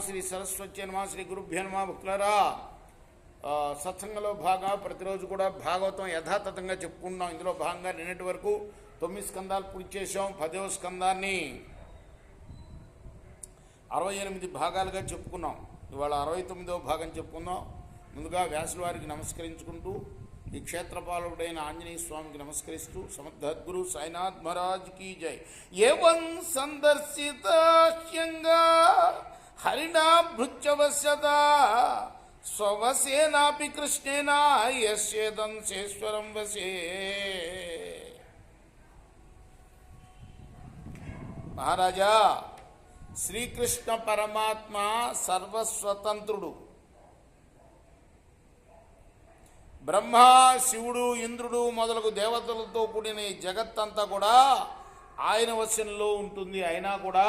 శ్రీ సరస్వతి నమ. శ్రీ గురుభ్యో నమ. భక్తులారా, సత్సంగంలో భాగంగా ప్రతిరోజు కూడా భాగవతం యథాతథంగా చెప్పుకుంటున్నాం. ఇందులో భాగంగా నిన్నటి వరకు 9 స్కందాలు పూర్తి చేసాం. 10వ స్కందాన్ని 68 భాగాలుగా చెప్పుకున్నాం. ఇవాళ 69వ భాగం చెప్పుకుందాం. ముందుగా వ్యాసుల వారికి నమస్కరించుకుంటూ, ఈ క్షేత్రపాలుడైన ఆంజనేయ స్వామికి నమస్కరిస్తూ, సమర్థద్గురు సాయినాథ్ మహారాజ్ కీ జై. ఏవం సందర్శితాహ్యంగా హరిణా భృత్యవశ్యత స్వవసేనాపి కృష్ణేన యస్యేదంశేశ్వరం వసే. మహారాజా, శ్రీకృష్ణ పరమాత్మ సర్వస్వతంత్రుడు. బ్రహ్మ, శివుడు, ఇంద్రుడు మొదలగు దేవతలతో కూడిన ఈ జగత్తంతా కూడా ఆయన వశంలో ఉంటుంది. అయినా కూడా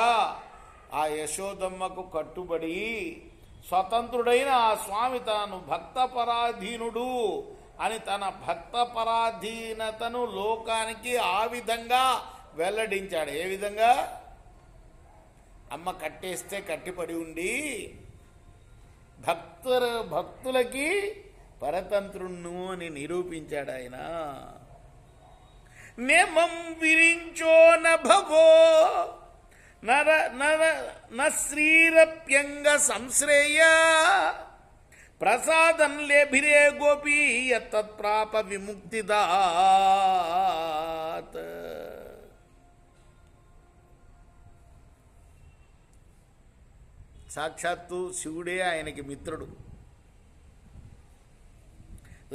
ఆ యశోదమ్మకు కట్టుబడి స్వతంత్రుడైన ఆ స్వామి తాను భక్తపరాధీనుడు అని తన భక్తపరాధీనతను లోకానికి ఆ విధంగా వెల్లడించాడు. ఏ విధంగా? అమ్మ కట్టేస్తే కట్టిపడి ఉండి భక్తులకి పరతంత్రుణ్ణు అని నిరూపించాడు ఆయన. నేమం విరించో నభవో నర నర నశ్రీరప్యంగ సంశ్రేయ ప్రసాదం లేభిరే గోపీ యత్తత్ప్రాప విముక్తిదాత్. సాక్షాత్తు శివుడే ఆయనకి మిత్రుడు.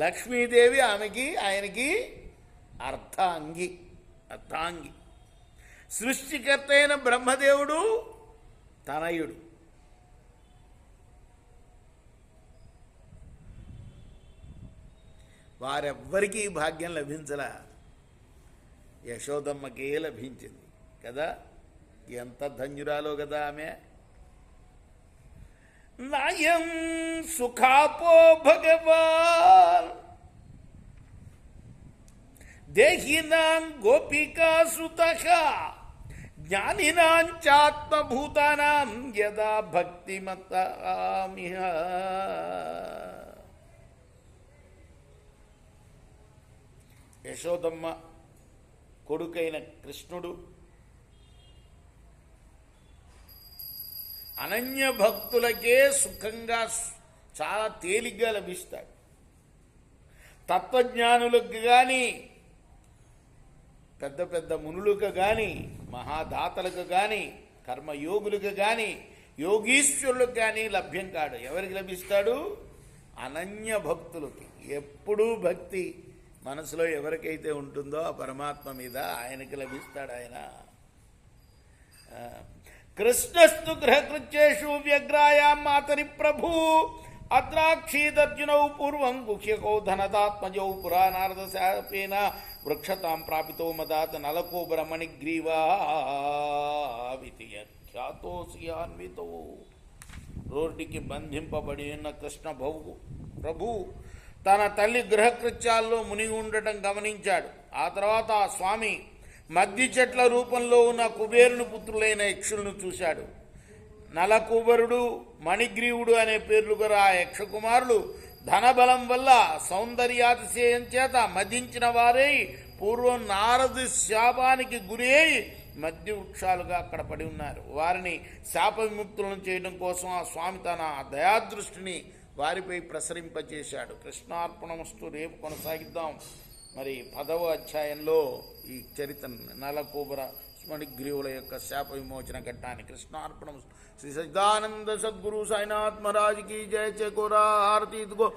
లక్ష్మీదేవి ఆయనకి అర్థాంగి. సృష్టికర్త అయిన బ్రహ్మదేవుడు తనయుడు. వారెవ్వరికీ ఈ భాగ్యం లభించలా, యశోదమ్మకే లభించింది కదా. ఎంత ధన్యురాలో కదా ఆమె. నాయం సుఖాపో భగవాన్ దేహినాం గోపికాసుతః జ్ఞానినాం చాత్మభూతానాం యదా భక్తిమతామిహ. యశోదమ్మ కొడుకైన కృష్ణుడు అనన్య భక్తులకే సుఖంగా చాలా తేలిగ్గా లభిస్తాడు. తత్వజ్ఞానులకు కానీ, పెద్ద పెద్ద మునులకు కానీ, మహాదాతలకు కానీ, కర్మయోగులకు కానీ, యోగీశ్వరులకు కానీ లభ్యం కాడు. ఎవరికి లభిస్తాడు? అనన్య భక్తులకి. ఎప్పుడూ భక్తి మనసులో ఎవరికైతే ఉంటుందో ఆ పరమాత్మ మీద ఆయనకి లభిస్తాడు ఆయన. కృష్ణస్తు గృహకృత్యేషు వ్యగ్రాయాం మాతరి ప్రభు అద్రాక్షీదర్జునౌ పూర్వం గుహ్యకౌ ధనదాత్మజౌ పురానారద శాపేన వృక్షతాం ప్రాపితో మదాత్ నలకో బ్రహ్మణిగ్రీవావితి ఖ్యాతోసియాన్వితో. రోడ్డుకి బంధింపబడి ఉన్న కృష్ణ ప్రభు తన తల్లి గృహకృత్యాల్లో మునిగి ఉండటం గమనించాడు. ఆ తర్వాత ఆ స్వామి మద్ది చెట్ల రూపంలో ఉన్న కుబేరుని పుత్రులైన యక్షులను చూశాడు. నలకుబరుడు, మణిగ్రీవుడు అనే పేర్లు గల ఆ యక్షకుమారులు ధనబలం వల్ల సౌందర్యాతిశయం చేత మదించిన వారై పూర్వం నారదు శాపానికి గురి అయి మద్య వృక్షాలుగా అక్కడ పడి ఉన్నారు. వారిని శాప విముక్తులను చేయడం కోసం ఆ స్వామి తన దయాదృష్టిని వారిపై ప్రసరింపజేశాడు. కృష్ణార్పణమస్తు. రేపు కొనసాగిద్దాం. మరి 10వ అధ్యాయంలో ఈ చరిత్ర నలకోబర మణిగ్రీవుల యొక్క శాప విమోచన ఘట్టాన్ని. కృష్ణార్పణం. శ్రీ సచ్చిదానంద సద్గురు సాయినాథ్ మహారాజ్ కీ జయ. చేకూరా హారతి. ఇదిగో